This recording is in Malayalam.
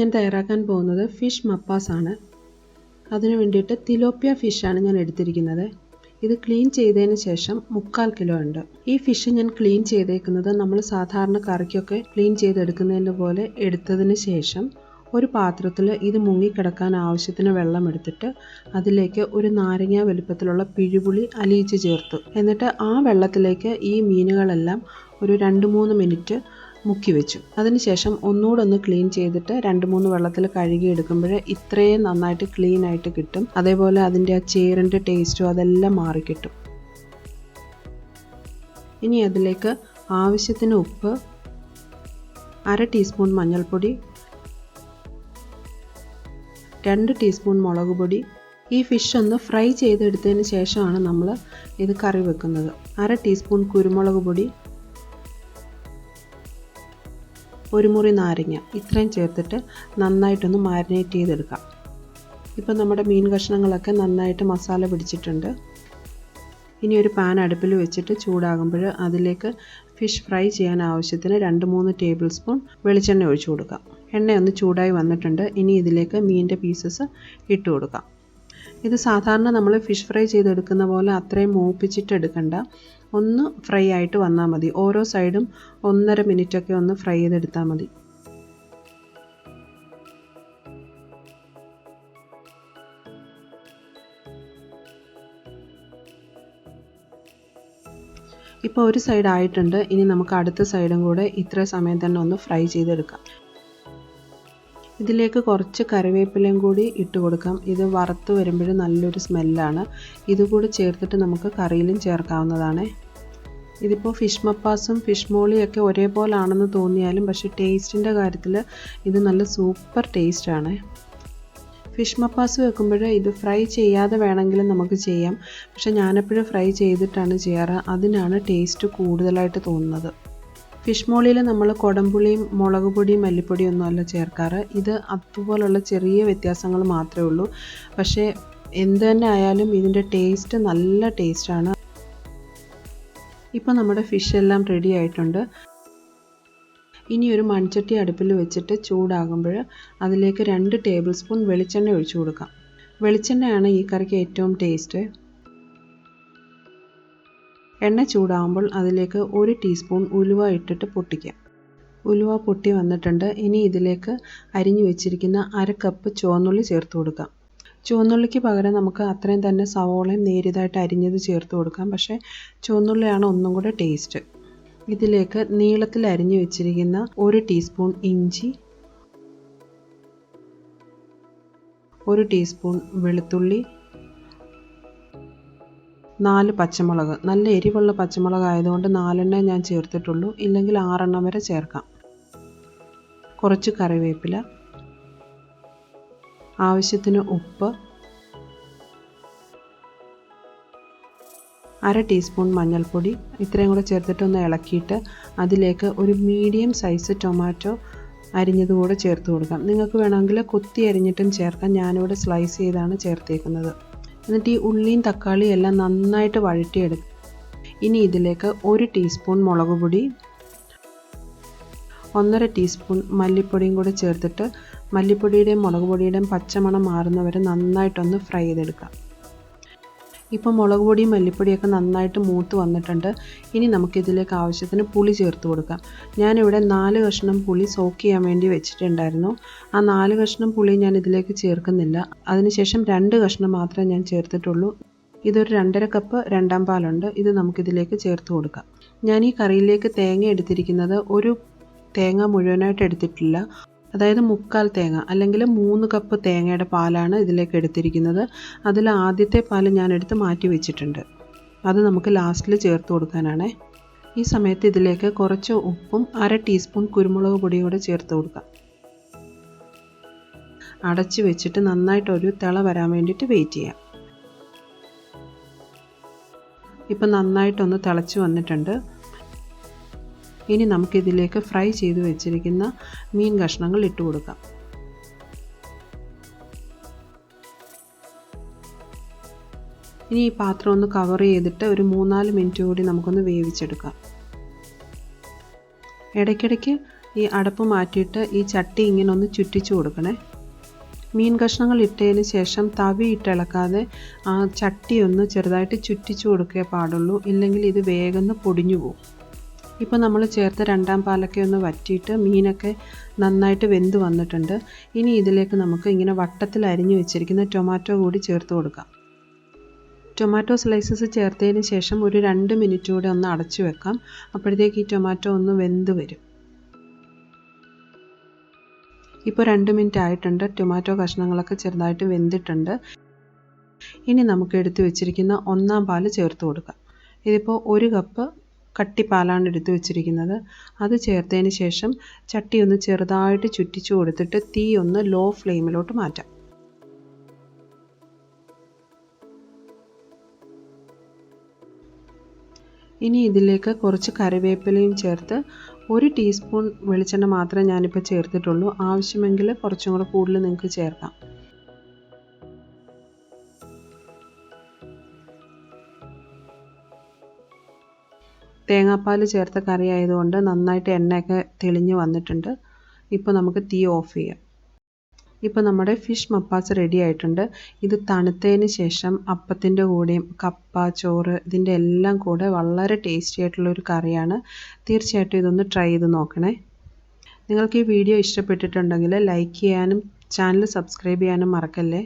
ഞാൻ തയ്യാറാക്കാൻ പോകുന്നത് ഫിഷ് മപ്പാസ് ആണ്. അതിനു വേണ്ടിയിട്ട് തിലോപ്പിയ ഫിഷാണ് ഞാൻ എടുത്തിരിക്കുന്നത്. ഇത് ക്ലീൻ ചെയ്തതിന് ശേഷം 3/4 കിലോ ഉണ്ട്. ഈ ഫിഷ് ഞാൻ ക്ലീൻ ചെയ്തേക്കുന്നത് നമ്മൾ സാധാരണ കറിക്കൊക്കെ ക്ലീൻ ചെയ്തെടുക്കുന്നതിൻ്റെ പോലെ എടുത്തതിന് ശേഷം ഒരു പാത്രത്തിൽ ഇത് മുങ്ങിക്കിടക്കാൻ ആവശ്യത്തിന് വെള്ളം എടുത്തിട്ട് അതിലേക്ക് ഒരു നാരങ്ങ വലുപ്പത്തിലുള്ള പിഴിപുളി അലിയിച്ച് ചേർത്തു. എന്നിട്ട് ആ വെള്ളത്തിലേക്ക് ഈ മീനുകളെല്ലാം ഒരു 2-3 മിനിറ്റ് മുക്കി വെച്ചു. അതിനുശേഷം ഒന്നുകൂടെ ക്ലീൻ ചെയ്തിട്ട് 2-3 വെള്ളത്തിൽ കഴുകി എടുക്കുമ്പോൾ ഇത്രയും നന്നായിട്ട് ക്ലീൻ ആയിട്ട് കിട്ടും. അതേപോലെ അതിൻ്റെ ആ ചേറിൻ്റെ ടേസ്റ്റും അതെല്ലാം മാറിക്കിട്ടും. ഇനി അതിലേക്ക് ആവശ്യത്തിന് ഉപ്പ്, 1/2 ടീസ്പൂൺ മഞ്ഞൾപ്പൊടി, 2 ടീസ്പൂൺ മുളക് പൊടി. ഈ ഫിഷ് ഒന്ന് ഫ്രൈ ചെയ്തെടുത്തതിന് ശേഷമാണ് നമ്മൾ ഇത് കറി വെക്കുന്നത്. 1/2 ടീസ്പൂൺ കുരുമുളക് പൊടി, 1 മുറി നാരങ്ങ, ഇത്രയും ചേർത്തിട്ട് നന്നായിട്ടൊന്ന് മാരിനേറ്റ് ചെയ്തെടുക്കാം. ഇപ്പം നമ്മുടെ മീൻ കഷ്ണങ്ങളൊക്കെ നന്നായിട്ട് മസാല പിടിച്ചിട്ടുണ്ട്. ഇനി ഒരു പാൻ അടുപ്പിൽ വെച്ചിട്ട് ചൂടാകുമ്പോൾ അതിലേക്ക് ഫിഷ് ഫ്രൈ ചെയ്യാൻ ആവശ്യത്തിന് 2-3 ടേബിൾ സ്പൂൺ വെളിച്ചെണ്ണ ഒഴിച്ചു കൊടുക്കാം. എണ്ണ ഒന്ന് ചൂടായി വന്നിട്ടുണ്ട്. ഇനി ഇതിലേക്ക് മീനിൻ്റെ പീസസ് ഇട്ട് കൊടുക്കാം. ഇത് സാധാരണ നമ്മൾ ഫിഷ് ഫ്രൈ ചെയ്തെടുക്കുന്ന പോലെ അത്രയും മൂപ്പിച്ചിട്ട് എടുക്കണ്ട. ഒന്ന് ഫ്രൈ ആയിട്ട് വന്നാൽ മതി. ഓരോ സൈഡും 1.5 മിനിറ്റൊക്കെ ഒന്ന് ഫ്രൈ ചെയ്തെടുത്താൽ മതി. ഇപ്പോൾ ഒരു സൈഡ് ആയിട്ടുണ്ട്. ഇനി നമുക്ക് അടുത്ത സൈഡും കൂടെ ഇത്ര സമയം തന്നെ ഒന്ന് ഫ്രൈ ചെയ്തെടുക്കാം. ഇതിലേക്ക് കുറച്ച് കറിവേപ്പിലയും കൂടി ഇട്ട് കൊടുക്കാം. ഇത് വറുത്ത് വരുമ്പോൾ നല്ലൊരു സ്മെല്ലാണ്. ഇതുകൂടി ചേർത്തിട്ട് നമുക്ക് കറിയിലും ചേർക്കാവുന്നതാണ്. ഇതിപ്പോൾ ഫിഷ് മപ്പാസും ഫിഷ് മോളിയൊക്കെ ഒരേപോലാണെന്ന് തോന്നിയാലും പക്ഷേ ടേസ്റ്റിൻ്റെ കാര്യത്തിൽ ഇത് നല്ല സൂപ്പർ ടേസ്റ്റാണ്. ഫിഷ് മപ്പാസ് വെക്കുമ്പോൾ ഇത് ഫ്രൈ ചെയ്യാതെ വേണമെങ്കിലും നമുക്ക് ചെയ്യാം. പക്ഷെ ഞാനെപ്പോഴും ഫ്രൈ ചെയ്തിട്ടാണ് ചെയ്യാറ്. അതിനാണ് ടേസ്റ്റ് കൂടുതലായിട്ട് തോന്നുന്നത്. ഫിഷ് മോളിയിൽ നമ്മൾ കുടംപുളിയും മുളക് പൊടിയും മല്ലിപ്പൊടിയും ഒന്നുമല്ല ചേർക്കാറ്. ഇത് അതുപോലുള്ള ചെറിയ വ്യത്യാസങ്ങൾ മാത്രമേ ഉള്ളൂ. പക്ഷേ എന്ത് തന്നെ ആയാലും ഇതിൻ്റെ ടേസ്റ്റ് നല്ല ടേസ്റ്റാണ്. ഇപ്പോൾ നമ്മുടെ ഫിഷ് എല്ലാം റെഡി ആയിട്ടുണ്ട്. ഇനി ഒരു മൺചട്ടി അടുപ്പിൽ വെച്ചിട്ട് ചൂടാകുമ്പോൾ അതിലേക്ക് 2 ടേബിൾ സ്പൂൺ വെളിച്ചെണ്ണ ഒഴിച്ചു കൊടുക്കാം. വെളിച്ചെണ്ണയാണ് ഈ കറിക്ക് ഏറ്റവും ടേസ്റ്റ്. എണ്ണ ചൂടാകുമ്പോൾ അതിലേക്ക് 1 ടീസ്പൂൺ ഉലുവ ഇട്ടിട്ട് പൊട്ടിക്കാം. ഉലുവ പൊട്ടി വന്നിട്ടുണ്ട്. ഇനി ഇതിലേക്ക് അരിഞ്ഞു വെച്ചിരിക്കുന്ന 1/2 കപ്പ് ചുവന്നുള്ളി ചേർത്ത് കൊടുക്കാം. ചുവന്നുള്ളിക്ക് പകരം നമുക്ക് അത്രയും തന്നെ സവോളയും നേരിയതായിട്ട് അരിഞ്ഞത് ചേർത്ത് കൊടുക്കാം. പക്ഷേ ചുവന്നുള്ളിയാണ് ഒന്നും കൂടെ ടേസ്റ്റ്. ഇതിലേക്ക് നീളത്തിൽ അരിഞ്ഞു വെച്ചിരിക്കുന്ന 1 ടീസ്പൂൺ ഇഞ്ചി, 1 ടീസ്പൂൺ വെളുത്തുള്ളി, 4 പച്ചമുളക്. നല്ല എരിവുള്ള പച്ചമുളക് ആയതുകൊണ്ട് 4 ഞാൻ ചേർത്തിട്ടുള്ളൂ. ഇല്ലെങ്കിൽ 6 വരെ ചേർക്കാം. കുറച്ച് കറിവേപ്പില, ആവശ്യത്തിന് ഉപ്പ്, 1/2 ടീസ്പൂൺ മഞ്ഞൾപ്പൊടി. ഇത്രയും കൂടെ ചേർത്തിട്ടൊന്ന് ഇളക്കിയിട്ട് അതിലേക്ക് ഒരു മീഡിയം സൈസ് ടൊമാറ്റോ അരിഞ്ഞതുകൂടെ ചേർത്ത് കൊടുക്കാം. നിങ്ങൾക്ക് വേണമെങ്കിൽ കൊത്തി അരിഞ്ഞിട്ടും ചേർക്കാം. ഞാനിവിടെ സ്ലൈസ് ചെയ്താണ് ചേർത്തേക്കുന്നത്. എന്നിട്ട് ഈ ഉള്ളിയും തക്കാളിയും എല്ലാം നന്നായിട്ട് വഴറ്റിയെടുക്കും. ഇനി ഇതിലേക്ക് 1 ടീസ്പൂൺ മുളക് പൊടി, 1/2 ടീസ്പൂൺ മല്ലിപ്പൊടിയും കൂടെ ചേർത്തിട്ട് മല്ലിപ്പൊടിയുടെയും മുളക് പൊടിയുടെയും പച്ചമണം മാറുന്നവരെ നന്നായിട്ടൊന്ന് ഫ്രൈ ചെയ്തെടുക്കാം. ഇപ്പോൾ മുളക് പൊടിയും മല്ലിപ്പൊടിയൊക്കെ നന്നായിട്ട് മൂത്ത് വന്നിട്ടുണ്ട്. ഇനി നമുക്കിതിലേക്ക് ആവശ്യത്തിന് പുളി ചേർത്ത് കൊടുക്കാം. ഞാനിവിടെ 4 കഷ്ണം പുളി സോക്ക് ചെയ്യാൻ വേണ്ടി വെച്ചിട്ടുണ്ടായിരുന്നു. ആ 4 കഷ്ണം പുളി ഞാൻ ഇതിലേക്ക് ചേർക്കുന്നില്ല. അതിനുശേഷം 2 കഷ്ണം മാത്രമേ ഞാൻ ചേർത്തിട്ടുള്ളൂ. ഇതൊരു 2.5 കപ്പ് രണ്ടാം പാലുണ്ട്. ഇത് നമുക്കിതിലേക്ക് ചേർത്ത് കൊടുക്കാം. ഞാൻ ഈ കറിയിലേക്ക് തേങ്ങ എടുത്തിരിക്കുന്നത് ഒരു തേങ്ങ മുഴുവനായിട്ട് എടുത്തിട്ടില്ല. അതായത് 3/4 തേങ്ങ അല്ലെങ്കിൽ 3 കപ്പ് തേങ്ങയുടെ പാലാണ് ഇതിലേക്ക് എടുത്തിരിക്കുന്നത്. അതിൽ ആദ്യത്തെ പാൽ ഞാൻ എടുത്ത് മാറ്റി വെച്ചിട്ടുണ്ട്. അത് നമുക്ക് ലാസ്റ്റിൽ ചേർത്ത് കൊടുക്കാനാണ്. ഈ സമയത്ത് ഇതിലേക്ക് കുറച്ച് ഉപ്പും 1/2 ടീസ്പൂൺ കുരുമുളക് പൊടിയും കൂടെ ചേർത്ത് കൊടുക്കാം. അടച്ച് വെച്ചിട്ട് നന്നായിട്ടൊരു തിള വരാൻ വേണ്ടിയിട്ട് വെയിറ്റ് ചെയ്യാം. ഇപ്പം നന്നായിട്ടൊന്ന് തിളച്ച് വന്നിട്ടുണ്ട്. ഇനി നമുക്കിതിലേക്ക് ഫ്രൈ ചെയ്ത് വെച്ചിരിക്കുന്ന മീൻ കഷ്ണങ്ങൾ ഇട്ട് കൊടുക്കാം. ഇനി ഈ പാത്രം ഒന്ന് കവർ ചെയ്തിട്ട് ഒരു 3-4 മിനിറ്റ് കൂടി നമുക്കൊന്ന് വേവിച്ചെടുക്കാം. ഇടയ്ക്കിടയ്ക്ക് ഈ അടപ്പ് മാറ്റിയിട്ട് ഈ ചട്ടി ഇങ്ങനെ ഒന്ന് ചുറ്റിച്ചു കൊടുക്കണേ. മീൻ കഷ്ണങ്ങൾ ഇട്ടതിന് ശേഷം തവി ഇട്ടിളക്കാതെ ആ ചട്ടി ഒന്ന് ചെറുതായിട്ട് ചുറ്റിച്ചു കൊടുക്കേ പാടുള്ളൂ, ഇല്ലെങ്കിൽ ഇത് വേഗം പൊടിഞ്ഞു പോകും. ഇപ്പോൾ നമ്മൾ ചേർത്ത രണ്ടാം പാലൊക്കെ ഒന്ന് വറ്റിയിട്ട് മീനൊക്കെ നന്നായിട്ട് വെന്ത് വന്നിട്ടുണ്ട്. ഇനി ഇതിലേക്ക് നമുക്ക് ഇങ്ങനെ വട്ടത്തിൽ അരിഞ്ഞു വെച്ചിരിക്കുന്ന ടൊമാറ്റോ കൂടി ചേർത്ത് കൊടുക്കാം. ടൊമാറ്റോ സ്ലൈസസ് ചേർത്തതിന് ശേഷം ഒരു 2 മിനിറ്റ് കൂടെ ഒന്ന് അടച്ചു വെക്കാം. അപ്പോഴത്തേക്ക് ഈ ടൊമാറ്റോ ഒന്ന് വെന്ത് വരും. ഇപ്പോൾ 2 മിനിറ്റ് ആയിട്ടുണ്ട്. ടൊമാറ്റോ കഷ്ണങ്ങളൊക്കെ ചെറുതായിട്ട് വെന്തിട്ടുണ്ട്. ഇനി നമുക്ക് എടുത്തു വെച്ചിരിക്കുന്ന ഒന്നാം പാൽ ചേർത്ത് കൊടുക്കാം. ഇതിപ്പോൾ 1 കപ്പ് കട്ടിപ്പാലാണ് എടുത്തു വെച്ചിരിക്കുന്നത്. അത് ചേർത്തതിന് ശേഷം ചട്ടി ഒന്ന് ചെറുതായിട്ട് ചുറ്റിച്ചു കൊടുത്തിട്ട് തീ ഒന്ന് ലോ ഫ്ലെയിമിലോട്ട് മാറ്റാം. ഇനി ഇതിലേക്ക് കുറച്ച് കറിവേപ്പിലയും ചേർത്ത് 1 ടീസ്പൂൺ വെളിച്ചെണ്ണ മാത്രമേ ഞാനിപ്പോൾ ചേർത്തിട്ടുള്ളൂ. ആവശ്യമെങ്കിൽ കുറച്ചും കൂടെ കൂടുതൽ നിങ്ങൾക്ക് ചേർക്കാം. തേങ്ങാപ്പാൽ ചേർത്ത കറി ആയതുകൊണ്ട് നന്നായിട്ട് എണ്ണയൊക്കെ തെളിഞ്ഞ് വന്നിട്ടുണ്ട്. ഇപ്പോൾ നമുക്ക് തീ ഓഫ് ചെയ്യാം. ഇപ്പോൾ നമ്മുടെ ഫിഷ് മപ്പാസ് റെഡി ആയിട്ടുണ്ട്. ഇത് തണുത്തതിന് ശേഷം അപ്പത്തിൻ്റെ കൂടെയും കപ്പ, ചോറ് ഇതിൻ്റെ എല്ലാം കൂടെ വളരെ ടേസ്റ്റി ആയിട്ടുള്ളൊരു കറിയാണ്. തീർച്ചയായിട്ടും ഇതൊന്ന് ട്രൈ ചെയ്ത് നോക്കണേ. നിങ്ങൾക്ക് ഈ വീഡിയോ ഇഷ്ടപ്പെട്ടിട്ടുണ്ടെങ്കിൽ ലൈക്ക് ചെയ്യാനും ചാനൽ സബ്സ്ക്രൈബ് ചെയ്യാനും മറക്കല്ലേ.